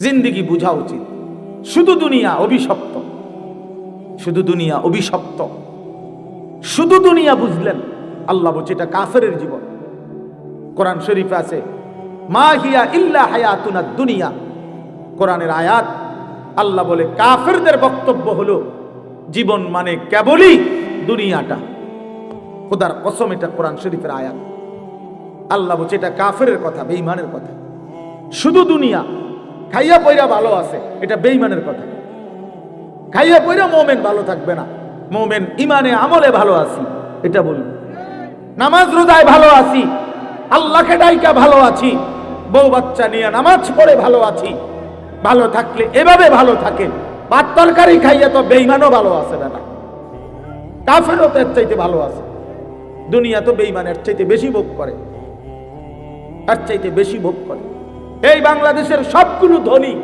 জিন্দিগি বুঝা উচিত। শুধু দুনিয়া অভিশপ্ত, শুধু দুনিয়া অভিশপ্ত, শুধু দুনিয়া বুঝলেন, আল্লাহ বলছে এটা কাফেরের জীবন। কোরআন শরীফে আছে মা হিয়া ইল্লা হায়াতুনা দুনিয়া, কোরআনের আয়াত। আল্লাহ বলে কাফেরদের বক্তব্য হলো জীবন মানে কেবলই দুনিয়াটা। খোদার কসম, এটা কোরআন শরীফের আয়াত। আল্লাহ বলছে এটা কাফেরের কথা, বেঈমানের কথা। শুধু দুনিয়া, খাইয়া পয়রা ভালো আছে, এটা বেঈমানের কথা। খাইয়া পয়রা মুমিন ভালো থাকবে না, মুমিন ইমানে আমলে ভালো আছি এটা বলবে। নামাজ রোজায় ভালো আছি, আল্লাহকে ডাইকা ভালো আছি, বউ বাচ্চা নিয়ে নামাজ পড়ে ভালো আছি, ভালো থাকলে এভাবে ভালো থাকে। ভাত তরকারি খাইয়া তো বেঈমানও ভালো আছে না, কাফেরও তো এর চাইতে ভালো আছে। দুনিয়া তো বেঈমানের চাইতে বেশি ভোগ করে, তার চাইতে বেশি ভোগ করে। এই বাংলাদেশের সবগুলো ধনী,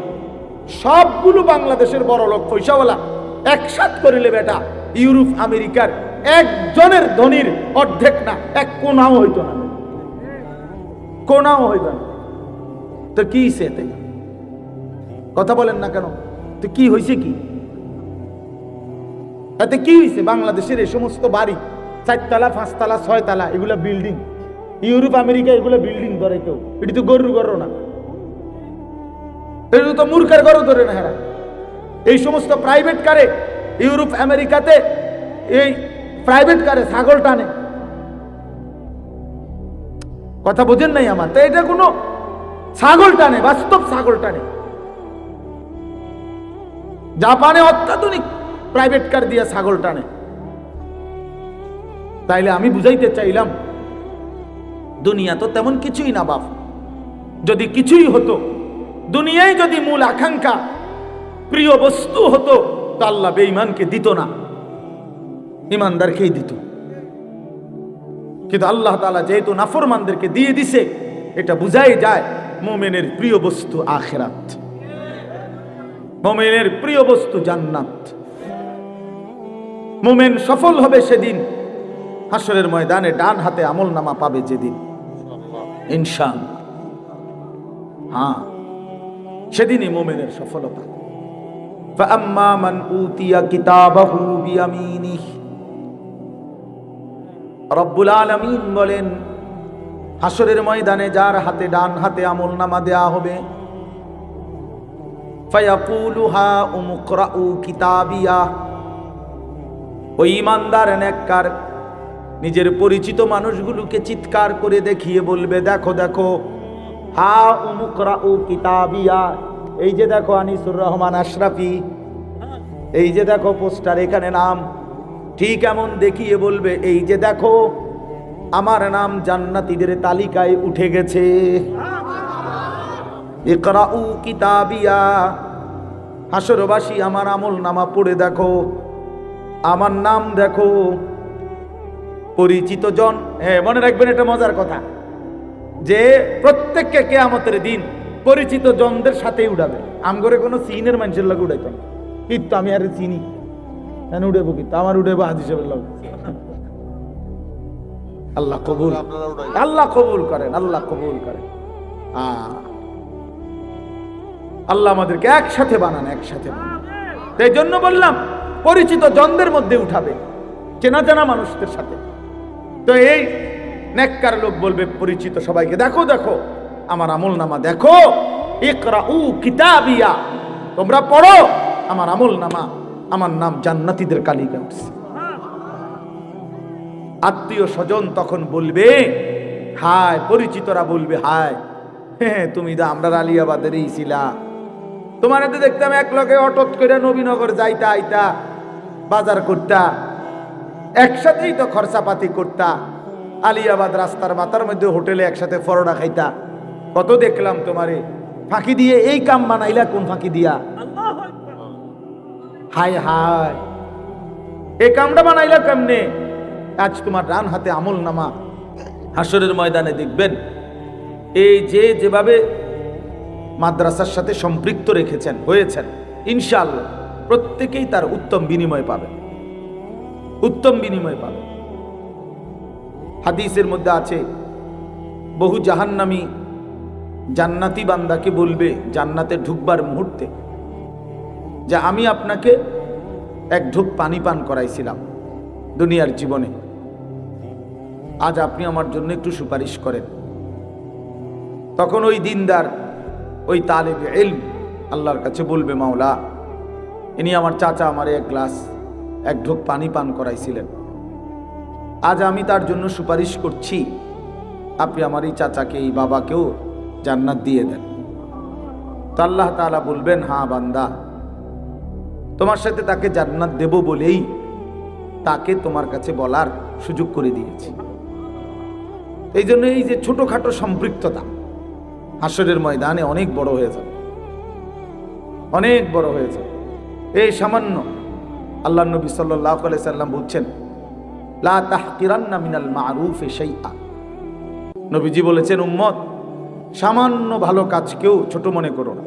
সবগুলো বাংলাদেশের বড় লোক পয়সাওয়ালা একসাথ করিলে বেটা ইউরোপ আমেরিকার একজনের ধনীর অর্ধেক না, এক কোনাও হইতো না, কোনাও হইতো না। তো কি সেতে কথা বলেন না কেন? তো কি হয়েছে? কি এতে কি হয়েছে? বাংলাদেশের এই সমস্ত বাড়ি 4 তলা 5 তলা 6 তলা এগুলা বিল্ডিং, ইউরোপ আমেরিকা এগুলো বিল্ডিং ধরে কেউ, এটি তো গরুর ঘর না, এটা তো মূর্খের ঘরও ধরে না। হেরা এই সমস্ত প্রাইভেট কারে ইউরোপ আমেরিকাতে, এই প্রাইভেট কারে ছাগল টানে। কথা বোঝেন নাই আমার? তো এটা কোনো ছাগল টানে, বাস্তব ছাগল টানে। জাপানে অত্যাধুনিক প্রাইভেট কার দিয়ে ছাগল টানে। তাইলে আমি বুঝাইতে চাইলাম দুনিয়া তো তেমন কিছুই না বাপ। যদি কিছুই হতো, দুনিয়ায় যদি মূল আকাঙ্ক্ষা প্রিয় বস্তু হতো, তো আল্লাহ বেঈমানকে দিত না, ইমানদারকেই দিত। কিন্তু আল্লাহ তাআলা যেহেতু নাফরমানদেরকে দিয়ে দিছে, এটা বুঝাই যায় মুমিনের প্রিয় বস্তু আখিরাত, মুমিনের প্রিয় বস্তু জান্নাত। মুমিন সফল হবে সেদিন হাসরের ময়দানে, ডান হাতে আমলনামা পাবে যেদিন, ইনশাআল্লাহ। হ্যাঁ, সেদিনই মুমিনের সফলতা। ফাআম্মা মান উতিয়া কিতাবাহু বিয়ামিনিহি, রব্বুল আলামিন বলেন হাসরের ময়দানে যার হাতে ডান হাতে আমলনামা দেয়া হবে, ফায়াকুলু হা উমকরাউ কিতাবিয়া, ওই ইমানদার নেককার নিজের পরিচিত মানুষগুলোকে চিৎকার করে দেখিয়ে বলবে, দেখো দেখো, হা উমকরাউ কিতাবিয়া, এই যে দেখো আনিসুর রহমান আশরাফি, এই যে দেখো পোস্টার, এখানে নাম। ঠিক এমন দেখিয়ে বলবে, এই যে দেখো আমার নাম জান্নাতীদের তালিকায় উঠে গেছে। ইকরাউ কিতাবিয়া, হাসরবাসী আমার আমল নামা পড়ে দেখো, আমার নাম দেখো। পরিচিত জন, হ্যাঁ মনে রাখবেন এটা মজার কথা, যে প্রত্যেককে কিয়ামতের দিন পরিচিত জনদের সাথেই উঠাবে। আমগরে কোনো সিনের মানুষের লগে উঠাইতো না, কিন্তু আমি আর চিনি উঠেবো, কিন্তু আমার উঠেবো হাজি সাহেবের লগে। আল্লাহ কবুল, আল্লাহ কবুল করেন, আল্লাহ কবুল করেন। আল্লাহ আমাদেরকে একসাথে বানান, একসাথে বানান। এই জন্য বললাম পরিচিত জনদের মধ্যে উঠাবে, চেনা জানা মানুষদের সাথে। তো এই নেককার লোক বলবে পরিচিত সবাইকে, দেখো দেখো আমার আমলনামা দেখো, ইকরাউ কিতাবিয়া, তোমরা পড়ো আমার আমলনামা, আমার নাম জান্নাতীদের তালিকায় উঠছে। আত্মীয় স্বজন তখন বলবে হায়, পরিচিতরা বলবে হায়, হ্যাঁ তুমি তো আমরা আলিয়াবাদেরই ছিলা, তোমার তো দেখতাম এক লগে অটোত করে নবীনগর যাইতা আইতা, বাজার করতা, একসাথেই তো খরচাপাতি করতা, আলিয়াবাদ রাস্তার মাথার মধ্যে হোটেলে একসাথে পরোটা খাইতা, কত দেখলাম তোমারে, ফাঁকি দিয়ে এই কাম বানাইলা, কোন ফাঁকি দিয়া? হায় হায়, এই কামটা বানাইলা কেমনে? আজ তোমার ডান হাতে আমল নামা, হাসরের ময়দানে দেখবেন এই যে যেভাবে মাদ্রাসার সাথে সম্পৃক্ত রেখেছেন হয়েছেন, ইনশাআল্লাহ প্রত্যেকেই তার উত্তম বিনিময় পাবে, উত্তম বিনিময় পাবে। হাদিসের মধ্যে আছে বহু জাহান্নামী জান্নাতি বান্দাকে বলবে জান্নাতে ঢুকবার মুহূর্তে যে আমি আপনাকে এক ঢোক পানি পান করাইছিলাম দুনিয়ার জীবনে, আজ আপনি আমার জন্য একটু সুপারিশ করেন। তখন ওই দিনদার, ওই তালেবে ইলম আল্লাহর কাছে বলবে, মাওলা, ইনি আমার চাচা আমারে এক ঢোক পানি পান করাইছিলেন, আজ আমি তার জন্য সুপারিশ করছি, আপনি আমার এই চাচাকে, এই বাবাকেও জান্নাত দিয়ে দেন। তো আল্লাহ তাআলা বলবেন, হ্যাঁ বান্দা, তোমার সাথে তাকে জান্নাত দেব বলেই তাকে তোমার কাছে বলার সুযোগ করে দিয়েছি। এই জন্য এই যে ছোটখাটো সম্পৃক্ততা হাসরের ময়দানে অনেক বড় হয়ে যাবে, অনেক বড় হয়ে যাবে। এই সামান্য, আল্লাহ নবী সাল্লাল্লাহু আলাইহি সাল্লাম বলছেন, লা তাহকিরান্না মিনাল মারুফি শাইআ। নবীজি বলেছেন, উম্মত, সামান্য ভালো কাজকেও ছোট মনে করো না,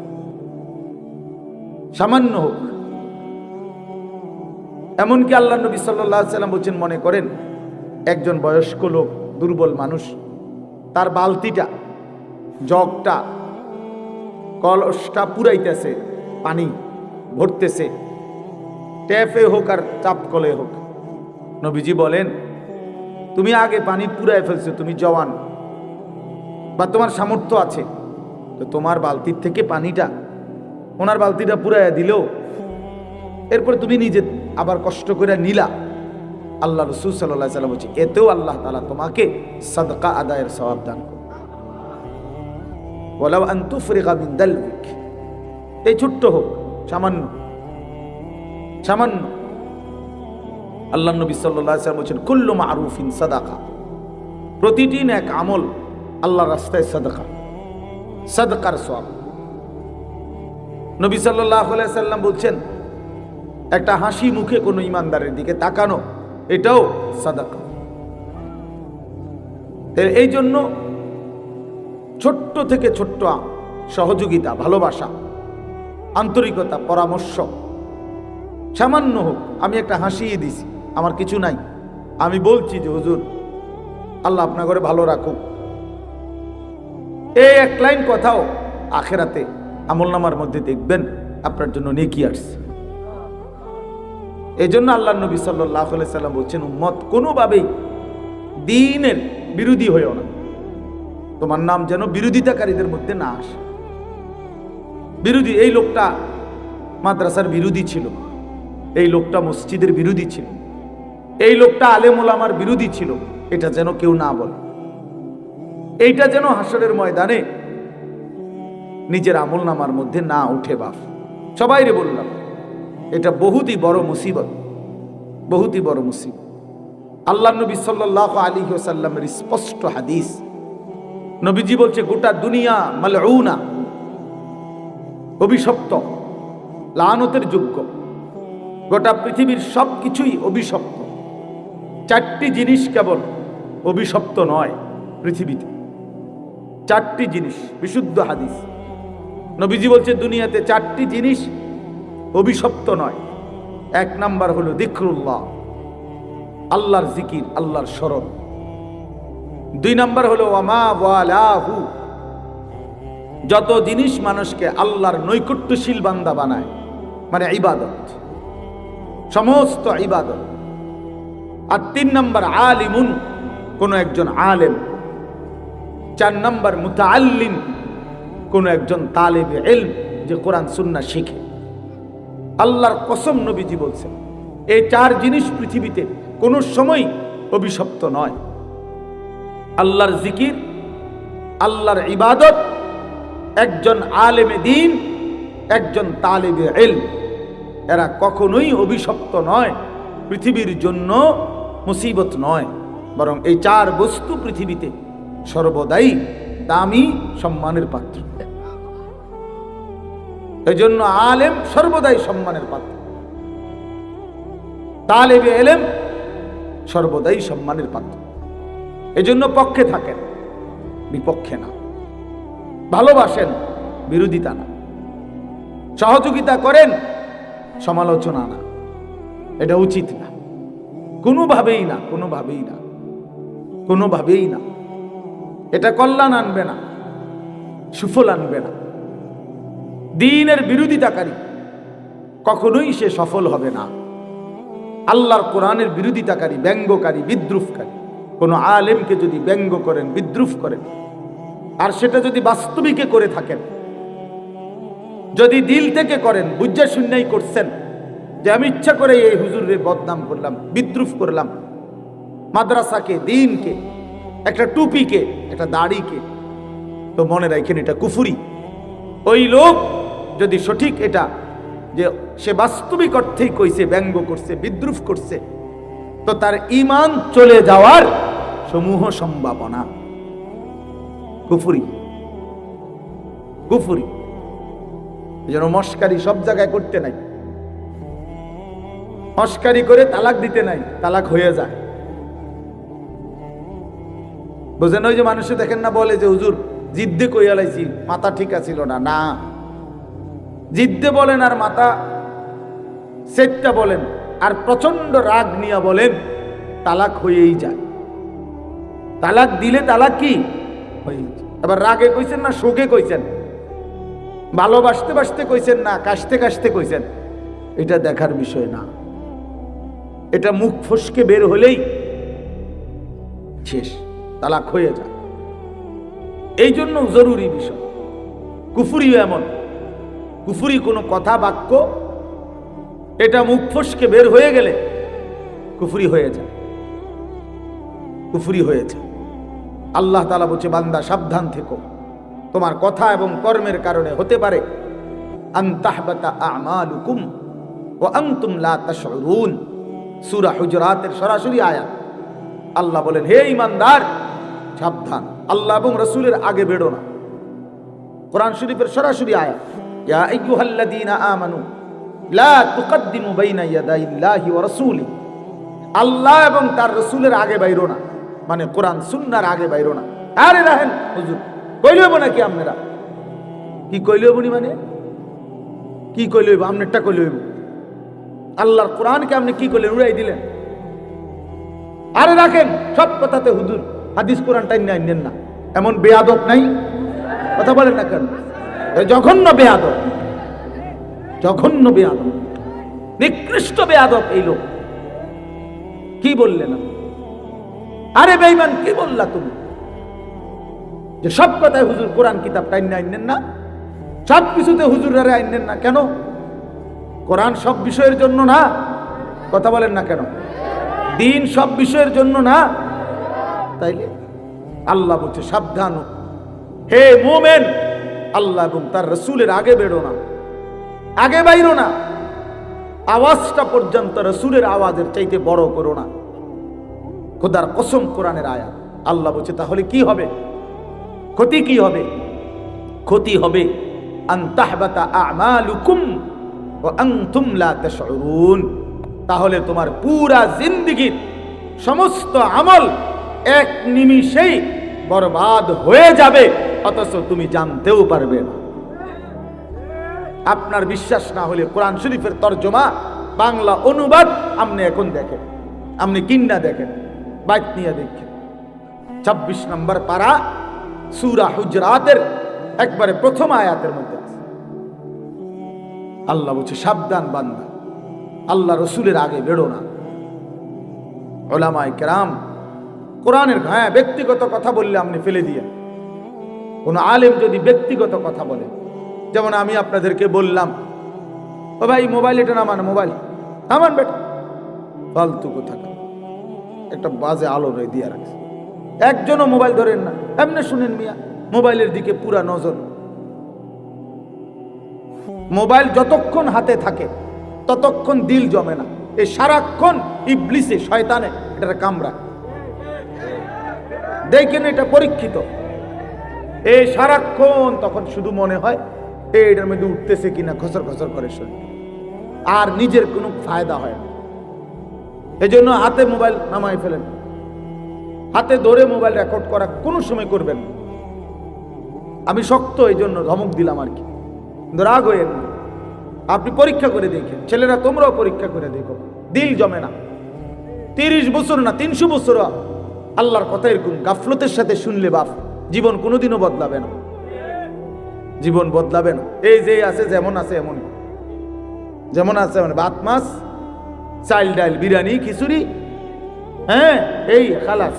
সামান্য হোক। এমনকি আল্লাহ নবী সাল্লাল্লাহু আলাইহি সাল্লাম বলছেন, মনে করেন একজন বয়স্ক লোক, দুর্বল মানুষ, তার বালতিটা, জগটা, কলসটা পুরাইতেছে, পানি ভরতেছে, ট্যাপে হোক আর চাপ কলে হোক। নবীজি বলেন, তুমি আগে পানি পুরাই ফেলছো, তুমি জওয়ান বা তোমার সামর্থ্য আছে, তো তোমার বালতির থেকে পানিটা ওনার বালতিটা পুরাইয়া দিলেও এরপরে তুমি নিজে আবার কষ্ট করে নিলা, আল্লাহ রাসূল সাল্লাল্লাহু আলাইহি সাল্লাম বলছে, এতেও আল্লাহ তাআলা তোমাকে সাদকা আদায়ের সওয়াব দান করবে। ওয়ালাউ আন তুফরিগা মিন দালবিক, এই ছোট্ট হোক, সামান্য সামান্য। আল্লাহ নবী সাল্লাল্লাহু আলাইহি সাল্লাম বলছেন, কুল্লু মারুফিন সাদাকা, প্রতিটি নেক আমল আল্লাহর রাস্তায় সাদাকা, সাদকার সওয়াব। নবী সাল্লাল্লাহু আলাইহি সাল্লাম বলছেন, একটা হাসি মুখে কোনো ইমানদারের দিকে তাকানো, এটাও সাদাকা। এই জন্য ছোট্ট থেকে ছোট্ট সহযোগিতা, ভালোবাসা, আন্তরিকতা, পরামর্শ, সামান্য হোক, আমি একটা হাসিয়ে দিছি, আমার কিছু নাই, আমি বলছি যে হুজুর আল্লাহ আপনার ঘরে ভালো রাখুক, এই এক লাইন কথাও আখেরাতে আমলনামার মধ্যে দেখবেন আপনার জন্য নেকি আসছে। এই জন্য আল্লাহ নবী সাল্লাল্লাহু আলাইহি সাল্লাম বলছেন, উম্মত, কোনোভাবেই দ্বীনের বিরোধী হইও না, তোমার নাম যেন বিরোধিতাকারীদের মধ্যে না আসে। বিরোধী, এই লোকটা মাদ্রাসার বিরোধী ছিল, এই লোকটা মসজিদের বিরোধী ছিল, এই লোকটা আলেম ওলামার বিরোধী ছিল, এটা যেন কেউ না বলে। এইটা যেন হাসরের ময়দানে নিজের আমলনামার মধ্যে না উঠে। বাপ সবাইরে বললাম, এটা বহুতই বড় মুসিবত, বহুতই বড় মুসিবত। আল্লাহ নবী সাল্লাল্লাহু আলাইহি ওয়াসাল্লামের স্পষ্ট হাদিস, নবীজি বলছে, গোটা দুনিয়া মালউনা, অভিশপ্ত, লানতের যোগ্য, গোটা পৃথিবীর সব কিছুই অভিশপ্ত। চারটি জিনিস কেবল অভিশপ্ত নয় পৃথিবীতে, চারটি জিনিস, বিশুদ্ধ হাদিস। নবীজি বলছে, দুনিয়াতে চারটি জিনিস অভিশপ্ত নয়। এক নাম্বার হলো যিকরুল্লাহ, আল্লাহর জিকির, আল্লাহর স্মরণ। দুই নাম্বার হলো ওয়ামা ওয়ালাহু, যত জিনিস মানুষকে আল্লাহর নৈকট্যশীল বান্দা বানায়, মানে ইবাদত, সমস্ত ইবাদত। আর তিন নাম্বার আলিমুন, কোন একজন আলেম। চার নাম্বার মুতাআল্লিম, কোন একজন তালেবে ইলম, যে কোরআন সুন্নাহ শিখে। আল্লাহর কসম, নবীজি বলছেন, এই চার জিনিস পৃথিবীতে কোনো সময় অভিশপ্ত নয়। আল্লাহর জিকির, আল্লাহর ইবাদত, একজন আলেমে দ্বীন, একজন তালেবে ইলম, এরা কখনোই অভিশপ্ত নয়, পৃথিবীর জন্য মুসিবত নয়, বরং এই চার বস্তু পৃথিবীতে সর্বদাই দামি, সম্মানের পাত্র। এই জন্য আলেম সর্বদাই সম্মানের পাত্র, তালেবে ইলম সর্বদাই সম্মানের পাত্র। এই জন্য পক্ষে থাকেন, বিপক্ষে না, ভালোবাসেন, বিরোধিতা না, সহযোগিতা করেন, সমালোচনা না। এটা উচিত না, কোনোভাবেই না, কোনোভাবেই না, কোনোভাবেই না। এটা কল্যাণ আনবে না, সুফল আনবে না। দ্বীনের বিরোধিতাকারী কখনোই সে সফল হবে না। আল্লাহর কোরআনের বিরোধিতাকারী, ব্যঙ্গকারী, বিদ্রুপকারী কোন আলেমকে যদি ব্যঙ্গ করেন, বিদ্রুপ করেন, আর সেটা যদি বাস্তবিকে করে থাকেন, যদি দিল থেকে করেন, বুঝা শুনাই করছেন যে আমি ইচ্ছা করে এই হুজুরের বদনাম করলাম, বিদ্রুপ করলাম, মাদ্রাসাকে, দ্বীনকে, একটা টুপিকে, একটা দাড়িকে, তো মনে রাখেন এটা কুফরি। ওই লোক যদি সঠিক এটা যে সে বাস্তবিক অর্থেই কইছে, ব্যঙ্গ করছে, বিদ্রুপ করছে, তো তার ঈমান চলে যাওয়ার সমূহ সম্ভাবনা। কুফরি, কুফরি। যেন মস্কারি সব জায়গায় করতে নাই, মস্কারি করে তালাক দিতে নাই, তালাক হয়ে যায়। বুঝেন? ওই যে মানুষে দেখেন না, বলে যে হুজুর জিদ্দে কইয়া লাইছি, মাথা ঠিক আছিল না। না, জিদ্দে বলেন আর মাথা সেটটা বলেন আর প্রচন্ড রাগ নিয়ে বলেন, তালাক হয়েই যায়। তালাক দিলে তালাক কি হয়ে যায়। এবার রাগে কইছেন না শোকে কইছেন, ভালোবাসতে বাসতে কইছেন না কাশতে কাশতে কইছেন, এটা দেখার বিষয় না। এটা মুখ ফসকে বের হলেই শেষ, তালাক হয়ে যায়। এই জন্য জরুরি বিষয়। কুফরি এমন, কুফরি কোনো কথা বাক্য এটা মুখ ফসকে বের হয়ে গেলে কুফরি হয়ে যায়, কুফরি হয়ে যায়। আল্লাহ তাআলা বলছে, বান্দা সাবধান থেকো, তোমার কথা এবং কর্মের কারণে হতে পারে আন তাহবাতা আমালুকুম ওয়া আনতুম লা তাশউরুন। সূরা হুজুরাতের সরাসরি আয়াত। আল্লাহ বলেন, হে ঈমানদার সাবধান, আল্লাহ এবং রাসূলের আগে বেরো না। কোরআন শরীফের সরাসরি আয়াত, ইয়া আইয়ুহাল্লাযীনা আমানু লা তুকদ্দিমু বাইনা ইয়াদাইল্লাহি ওয়া রাসূলিহি। আল্লাহ এবং তার রাসূলের আগে বাইরো না, মানে কোরআন সুন্নাহর আগে বাইরো না। আরে রাহেন হুজুর, কইলে হইব নাকি আপনারা? কি কইলে হইব নি, মানে কি কইলে হইব? আপনারটা কইলে হইব? আল্লাহর কোরআনকে আপনি কি করলেন? উড়াই দিলেন। আরে রাখেন, সব কথাতে হুজুর হাদিস কোরআন টাইম নেন না, এমন বেয়াদব নাই। কথা বলেন না কেন? জঘন্য বেয়াদব, জঘন্য বেয়াদব, নিকৃষ্ট বেয়াদব এই লোক। কি বললেন? আরে বেঈমান, কি বললা তুমি যে সব কথায় হুজুর কোরআন কিতাব টাইম আইনেন না, সব কিছুতে হুজুরারে আইনেন না? কেন? কোরআন সব বিষয়ের জন্য না। কথা বলেন না কেন? দ্বীন সব বিষয়ের জন্য না। তাইলে আল্লাহ বলছে সাবধান, হে মুমিন, আল্লাহ এবং তার রাসূলের আগে বেরো না, আগে বাইরো না। আওয়াজটা পর্যন্ত রাসূলের আওয়াজের চাইতে বড় করো না। খোদার কসম, কোরআনের আয়াত। আল্লাহ বলছে তাহলে কি হবে? ক্ষতি কি হবে? ক্ষতি হবে আন তাহবাতা আমালুকুম ওয়া আনতুম লা তাশউরুন। তাহলে তোমার পুরা জিন্দেগীর সমস্ত আমল এক নিমিষেই বরবাদ হয়ে যাবে, অথচ তুমি জানতেও পারবে না। আপনার বিশ্বাস না হলে কোরআন শরীফের তরজমা, বাংলা অনুবাদ আপনি এখন দেখেন, আপনি কিন্না দেখেন, বাইত নিয়ে দেখেন। 26 নম্বর পারা সূরা হুজরাতের একবারে প্রথম আয়াতের মধ্যে আছে। আল্লাহ বলছে সাবধান বান্দা, আল্লাহ রসুলের আগে বেরো না। উলামায়ে কেরাম কোরআনের, হ্যাঁ ব্যক্তিগত কথা বললে আপনি ফেলে দিয়ে, কোন আলেম যদি ব্যক্তিগত কথা বলে, যেমন আমি আপনাদেরকে বললাম, ও ভাই মোবাইল এটা নামান, মোবাইল নামান বেটা, ফালতু কথা, একটা বাজে আলো রে দিয়ে রাখছে, একজনও মোবাইল ধরেন না, এমনি শুনেন মিয়া, মোবাইলের দিকে পুরা নজর। মোবাইল যতক্ষণ হাতে থাকে ততক্ষণ দিল জমে না, এই সারাক্ষণ ইবলিসে, শয়তানে এটা কামড়া। দেখেন এটা পরীক্ষিত, এই সারাক্ষণ তখন শুধু মনে হয় এটার মধ্যে উঠতেছে কিনা, খসর খসর করে শরীর, আর নিজের কোনো ফায়দা হয় না। এই জন্য হাতে মোবাইল নামাই ফেলেন, হাতে ধরে মোবাইল রেকর্ড করা কোনো সময় করবেন। আমি শক্ত এই জন্য ধমক দিলাম আর কি, রাগ হয়ে না। আপনি পরীক্ষা করে দেখেন, ছেলেরা তোমরাও পরীক্ষা করে দেখো, দিল জমে না। 30 বছর না 300 বছর আল্লাহর কথা এরকম গাফলতের সাথে শুনলে বাপ, জীবন কোনোদিনও বদলাবে না। জীবন বদলাবে না। এই যে আছে যেমন আছে এমনই, যেমন আছে মানে ভাত মাছ চাল ডাল বিরিয়ানি খিচুড়ি, হ্যাঁ এই খালাস।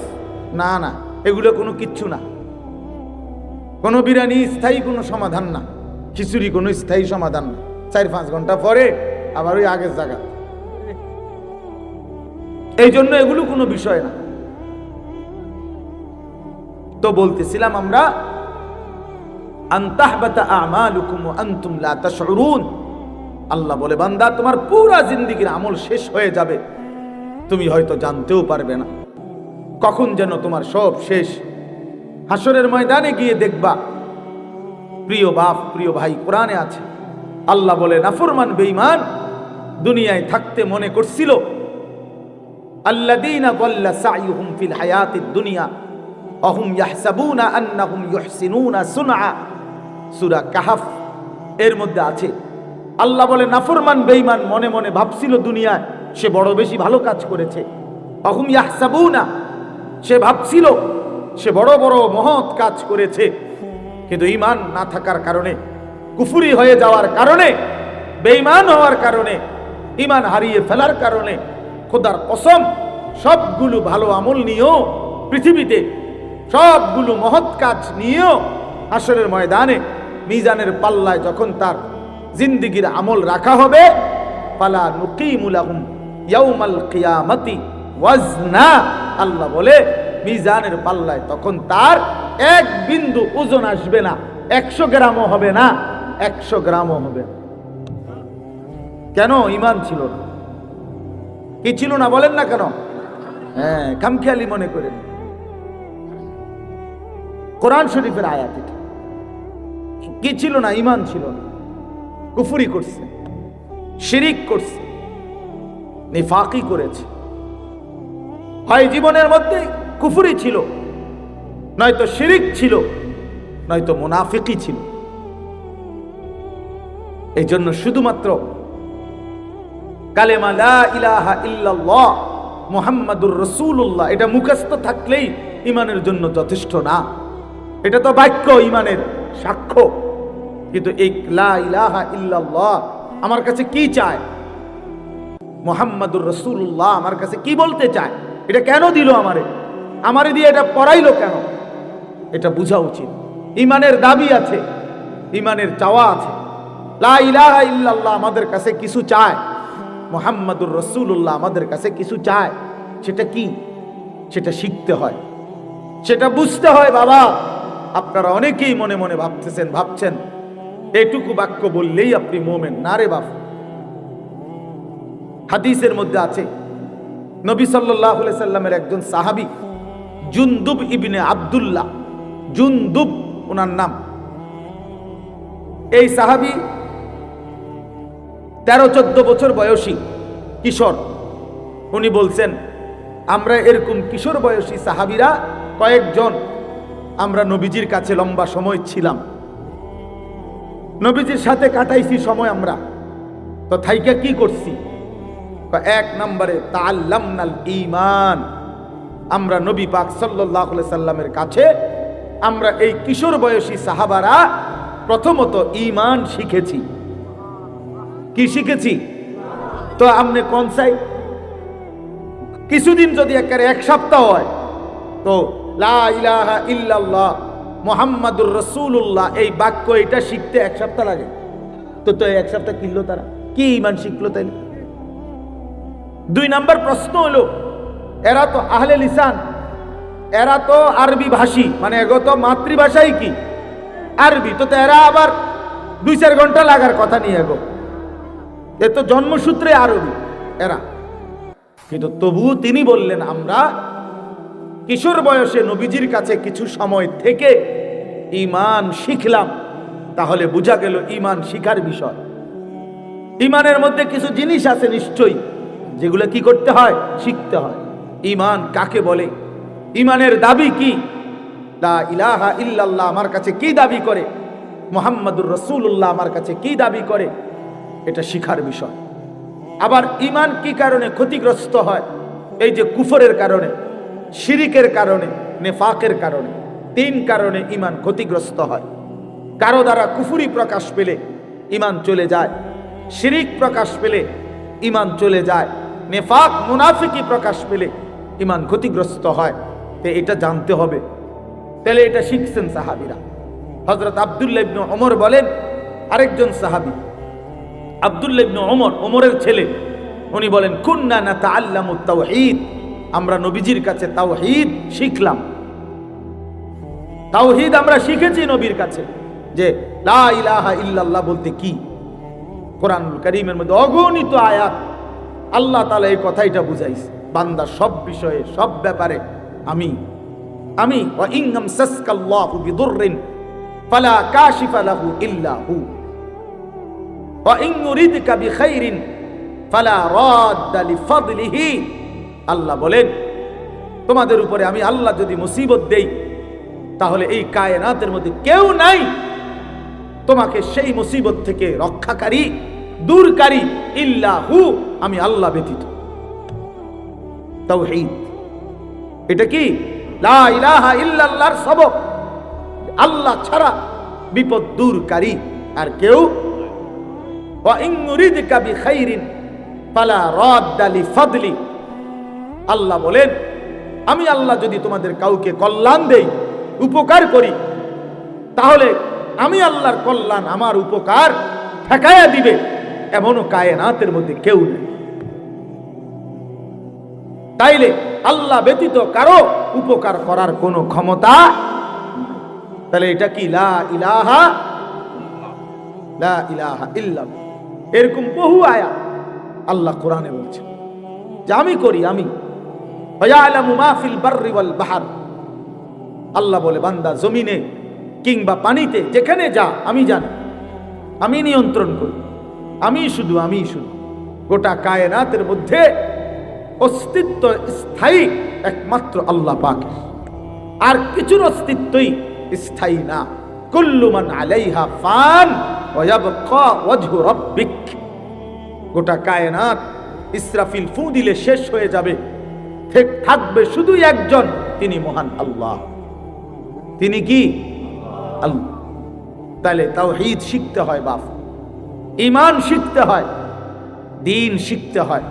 না না, এগুলো কোনো কিচ্ছু না। কোনো বিরিয়ানি স্থায়ী কোনো সমাধান না, খিচুড়ি কোনো স্থায়ী সমাধান না। 4-5 ঘন্টা পরে আবার ওই আগের জায়গা। এই জন্য এগুলো কোনো বিষয় না। তো বলতেছিলাম আমরা, আনতাহবাতা আমালুকুম ওয়া আনতুম লা তাশউরুন। আল্লাহ বলে, বান্দা তোমার পুরা জিন্দেগীর আমল শেষ হয়ে যাবে, তুমি হয়তো জানতেও পারবে না কখন যেন তোমার সব শেষ। হাসরের ময়দানে গিয়ে দেখবা, প্রিয় বাপ প্রিয় ভাই, কোরআনে আছে আল্লাহ বলে, নাফরমান বেঈমান দুনিয়ায় থাকতে মনে করছিল, আল্লাযীনা যাল্লা সাইয়ুহুম ফিল হায়াতিদ দুনিয়া ওয়া হুম ইয়াহসাবুনা আন্নাহুম ইউহসিনুনা সুনআ। সূরা কাহফ এর মধ্যে আছে। আল্লাহ বলে, নাফরমান বেঈমান মনে মনে ভাবছিল দুনিয়ায় সে বড় বেশি ভালো কাজ করেছে। ওয়া হুম ইয়াহসাবুনা, সে ভাবছিল সে বড় বড় মহৎ কাজ করেছে, কিন্তু ঈমান না থাকার কারণে, কুফরি হয়ে যাওয়ার কারণে, বেঈমান হওয়ার কারণে, ঈমান হারিয়ে ফেলার কারণে, খোদার কসম সবগুলো ভালো আমল নিয়েও পৃথিবীতে সবগুলো মহৎ কাজ নিয়েও হাসরের ময়দানে মিজানের পাল্লায় যখন তার জিন্দেগীর আমল রাখা হবে, ফালা নুকিমু লাহুম ইয়াউমাল কিয়ামাতি ওয়াজনা। আল্লাহ বলে, মিজানের পাল্লায় তখন তার এক বিন্দু ওজন আসবে না, 100 গ্রামও হবে না, 100 গ্রামও হবে না। কেন? ঈমান ছিল না। কি ছিল না বলেন না কেন? হ্যাঁ, খামখেয়ালি মনে করেন। কোরআন শরীফের আয়াত এটা। কি ছিল না? ঈমান ছিল না। কুফরি করছে, শিরিক করছে, নিফাকি করেছে। হয় জীবনের মধ্যে কুফরি ছিল, নয়তো শিরিক ছিল, নয়তো মুনাফিকি ছিল। এই জন্য শুধুমাত্র কালেমা লা ইলাহা ইল্লাল্লাহ মুহাম্মাদুর রাসূলুল্লাহ এটা মুখস্থ থাকলেই ঈমানের জন্য যথেষ্ট না। এটা তো বাক্য, ঈমানের সাক্ষ্য। কিন্তু এই লা ইলাহা ইল্লাল্লাহ আমার কাছে কি চায়, মুহাম্মাদুর রাসূলুল্লাহ আমার কাছে কি বলতে চায়, এটা কেন দিল আমারে দিয়ে এটা পড়াইলো কেন, এটা বোঝা উচিত। ঈমানের দাবি আছে, ঈমানের চাওয়া আছে। লা ইলাহা ইল্লাল্লাহ আমাদের কাছে কিছু চায়, মুহাম্মাদুর রাসূলুল্লাহ আমাদের কাছে কিছু চায়। সেটা কি? সেটা শিখতে হয়, সেটা বুঝতে হয়। বাবা, আপনারা অনেকেই মনে মনে ভাবছেন এইটুকু বাক্য বললেই আপনি মুমিন। না রে বাপ। হাদিসের মধ্যে আছে, নবী সাল্লাল্লাহু আলাইহি সাল্লামের একজন সাহাবী জুনদুব ইবনে আব্দুল্লাহ, জুনদুব ওনার নাম। এই সাহাবী 13-14 বছর বয়সী কিশোর। উনি বলছেন, আমরা এরকম কিশোর বয়সী সাহাবীরা কয়েকজন আমরা নবীজির কাছে লম্বা সময় ছিলাম, নবীজির সাথে কাটাইছি সময়। আমরা তো থাইকা কি করছি? 1 নম্বরে তাআল্লামনাল ঈমান। আমরা নবী পাক সাল্লাল্লাহু আলাইহি সাল্লামের কাছে আমরা এই কিশোর বয়সী সাহাবারা প্রথমত ঈমান শিখেছি। কি শিখেছি? তো আপনি কোন চাই? কিছুদিন যদি একেবারে 1 সপ্তাহ হয়, তো লা ইলাহা ইল্লাল্লাহ মুহাম্মাদুর রাসূলুল্লাহ এই বাক্য এটা শিখতে 1 সপ্তাহ লাগে। তো 1 সপ্তাহ কিনলো তারা, কি ঈমান শিখলো তাইলে? 2 নম্বর প্রশ্ন হলো, এরা তো আহলে লিসান, এরা তো আরবি ভাষী, মানে এগো তো মাতৃভাষাই কি আরবি। তো এরা আবার 2-4 ঘন্টা লাগার কথা নিয়ে এগো, এ তো জন্মসূত্রে আরবি এরা। কিন্তু তবুও তিনি বললেন, আমরা কিশোর বয়সে নবীজির কাছে কিছু সময় থেকে ঈমান শিখলাম। তাহলে বোঝা গেল ঈমান শিখার বিষয়। ঈমানের মধ্যে কিছু জিনিস আছে নিশ্চয়ই, যেগুলো কি করতে হয়? শিখতে হয়। ঈমান কাকে বলে? ঈমানের দাবি কি? লা ইলাহা ইল্লাল্লাহ আমার কাছে কি দাবি করে, মুহাম্মাদুর রাসূলুল্লাহ আমার কাছে কি দাবি করে, এটা শিখার বিষয়। আবার ঈমান কি কারণে ক্ষতিগ্রস্ত হয়? এই যে কুফরের কারণে, শিরিকের কারণে, নেফাকের কারণে, 3 কারণে ঈমান ক্ষতিগ্রস্ত হয়। কারো দ্বারা কুফরি প্রকাশ পেলে ঈমান চলে যায়, শিরিক প্রকাশ পেলে ঈমান চলে যায়, নেফাক মুনাফিকি প্রকাশ পেলে ঈমান ক্ষতিগ্রস্ত হয়। তো এটা জানতে হবে। তাহলে এটা শিখছেন সাহাবীরা। হযরত আব্দুল্লাহ ইবনে ওমর বলেন, আরেকজন সাহাবী আব্দুল্লাহ ইবনে ওমর, ওমরের ছেলে, উনি বলেন, কুন্না নাতাআল্লামু তাওহীদ, আমরা নবীজির কাছে তাওহীদ শিখলাম। তাওহীদ আমরা শিখেছি নবীর কাছে, যে লা ইলাহা ইল্লাল্লাহ বলতে কি। কোরআনুল কারীমের মধ্যে অগণিত আয়াত আল্লাহ তাআলা এই কথাইটা বুঝাইছে, বান্দা সব বিষয়ে সব ব্যাপারে আমি ওয়া ইন আমসাসকাল্লাহু বিদুররিন ফালা কাশিফা লাহু ইল্লা হু ওয়া ইন ইউরিদকা বিখাইরিন ফালা রাদ্দা লিফাদলিহি। আল্লাহ বলেন, তোমাদের উপরে আমি আল্লাহ যদি মুসিবত দেই, তাহলে এই কায়নাতের মধ্যে কেউ নাই তোমাকে সেই মুসিবত থেকে রক্ষাকারী, দূরকারী, ইল্লাহু, আমি আল্লাহ ব্যতীত। তাওহীদ এটা কি? লা ইলাহা ইল্লাল্লাহর সবক, আল্লাহ ছাড়া বিপদ দূরকারী আর কেউ। ওয়া ইন ইউরিদকা বিখাইরিন ফালা রাদ্দা লিফাদলি। আল্লাহ বলেন, আমি আল্লাহ যদি তোমাদের কাউকে কল্যাণ দেই, উপকার করি, তাহলে আমি আল্লাহর কল্যাণ, আমার উপকার ঠেকায়া দিবে এমনও কায়নাতের মধ্যে কেউ নেই। তাইলে আল্লাহ ব্যতীত কারো উপকার করার কোনো ক্ষমতা। তাহলে এটা কি? লা ইলাহা ইল্লাল্লাহ। এরকম বহু আয়াত আল্লাহ কোরআনে বলছেন যে আমি করি, আমি। ওয়ায়ালামু মা ফিল বাররি ওয়াল বাহর। আল্লাহ বলে, বান্দা জমিনে কিংবা পানিতে যেখানে যা আমি জানি, আমি নিয়ন্ত্রণ করি, আমি শুধু গোটা কায়নাতের মধ্যে অস্তিত্ব স্থায়ী একমাত্র আল্লাহ পাকের, আর কিছুর অস্তিত্বই স্থায়ী না। কুল্লু মান আলাইহা ফান ওয়া ইয়াবকা ওয়াজহু রাব্বিক। গোটা কায়নাত ইসরাফিল ফু দিলে শেষ হয়ে যাবে, থাকবে শুধু একজন, তিনি মহান আল্লাহ। তিনি কি? আল্লাহ। তাহলে তাওহীদ শিখতে হয় বাপ, ঈমান শিখতে হয়, দ্বীন শিখতে হয়।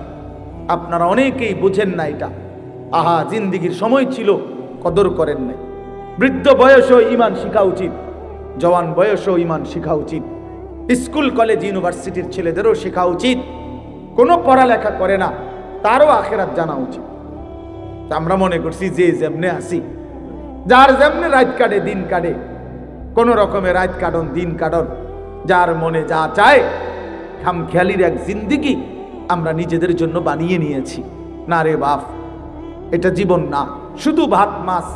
আপনারা অনেকেই বুঝেন না এটা। আহা, জিন্দেগীর সময় ছিল, কদর করেন নাই। বৃদ্ধ বয়সেও ঈমান শিখা উচিত, জওয়ান বয়সেও ঈমান শিখা উচিত। স্কুল কলেজ ইউনিভার্সিটির ছেলেদেরও শেখা উচিত। কোনো পড়ালেখা করে না, তারও আখিরাত জানা উচিত। আমরা মনে করছি যে যেমনে আসি, যার যেমনে রাত কাটে দিন কাটে, কোন রকমের রাত কাটন দিন কাটন, যার মনে যা চায়, খামখেয়ালির এক জিন্দেগি আমরা নিজেদের জন্য বানিয়ে নিয়েছি। না রে বাপ, এটা জীবন না। শুধু ভাত মাছ,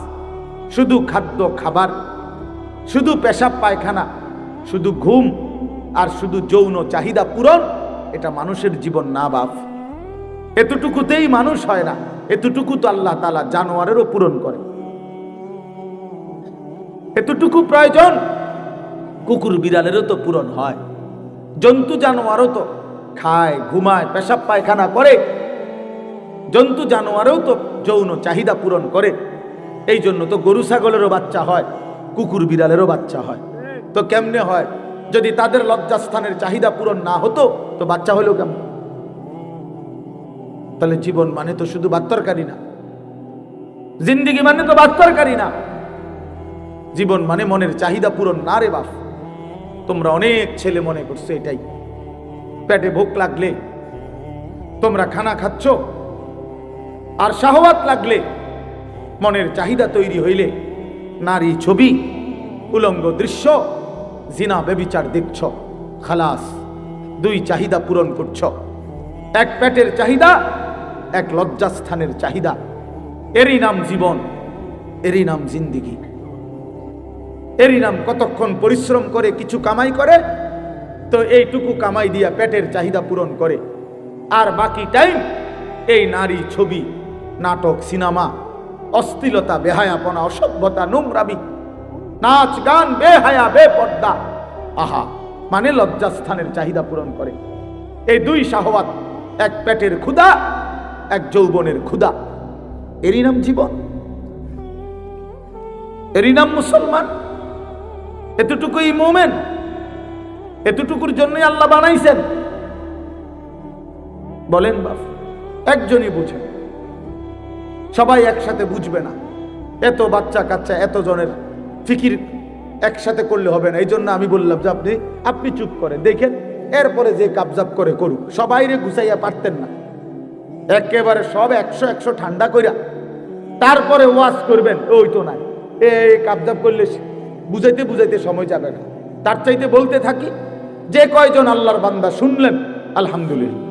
শুধু খাদ্য খাবার, শুধু পেশাব পায়খানা, শুধু ঘুম আর শুধু যৌন চাহিদা পূরণ, এটা মানুষের জীবন না বাপ। এতটুকুতেই মানুষ হয় না, এতটুকু তো আল্লাহ তাআলা জানোয়ারেরও পূরণ করে। এতটুকু প্রয়োজন কুকুর বিড়ালেরও তো পূরণ হয়। জন্তু জানোয়ারও তো খায়, ঘুমায়, পেশাব পায়খানা করে। জন্তু জানোয়ারও তো যৌন চাহিদা পূরণ করে। এই জন্য তো গরু ছাগলেরও বাচ্চা হয়, কুকুর বিড়ালেরও বাচ্চা হয়। তো কেমনে হয়? যদি তাদের লজ্জাস্থানের চাহিদা পূরণ না হতো তো বাচ্চা হলেও কেমন? তাহলে জীবন মানে তো শুধু বাত্তরকারী না, জিন্দেগি মানে তো বাত্তরকারী না। জীবন মানে মনের চাহিদা পূরণ না রে বাপ। তোমরা অনেক ছেলে মনে করছো এটাই। পেটে ভোক লাগলে তোমরা খানা খাচ্ছ, আর শাহওয়াত লাগলে, মনের চাহিদা তৈরি হইলে নারী ছবি, উলঙ্গ দৃশ্য, জিনা ব্যভিচার দেখছ, খালাস, দুই চাহিদা পূরণ করছ। এক পেটের চাহিদা, এক লজ্জাস্থানের চাহিদা। এরই নাম জীবন, এরই নাম জিন্দেগি, এরই নাম কতক্ষণ পরিশ্রম করে কিছু কামাই করে, তো এইটুকু কামাই দিয়া পেটের চাহিদা পূরণ করে, আর বাকি টাইম এই নারী ছবি, নাটক, সিনেমা, অশ্লীলতা, বেহায়াপনা, অসভ্যতা, নোংরামি, নাচ গান, বেহায়া, বেপর্দা। আহা, মানে লজ্জাস্থানের চাহিদা পূরণ করে। এই দুই শাহওয়াত, এক পেটের ক্ষুধা, এক যৌবনের ক্ষুধা, এরই নাম জীবন, এরই নাম মুসলমান। এতটুকুই মোমেন, এতটুকুর জন্যই আল্লাহ বানাইছেন। বলেন বাপ, একজনই বুঝে, সবাই একসাথে বুঝবে না। এত বাচ্চা কাচ্চা এত জনের ফিকির একসাথে করলে হবে না। এই জন্য আমি বললাম যে আপনি চুপ করে দেখেন, এরপরে যে কাবজাব করে করুক। সবাইরে গুছাইয়া পারতেন না, একেবারে সব 100 ঠান্ডা কইরা তারপরে ওয়াজ করবেন, ওই তো নাই। এই কাবজাব করলে বুঝাইতে বুঝাইতে সময় যাবে না। তার চাইতে বলতে থাকি, যে কয়জন আল্লাহর বান্দা শুনলেন আলহামদুলিল্লাহ,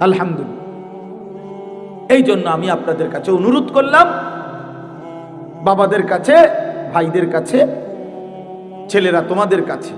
আলহামদুলিল্লাহ। এই জন্য আমি আপনাদের কাছে অনুরোধ করলাম, বাবাদের কাছে, ভাইদের কাছে, ছেলেরা তোমাদের কাছে,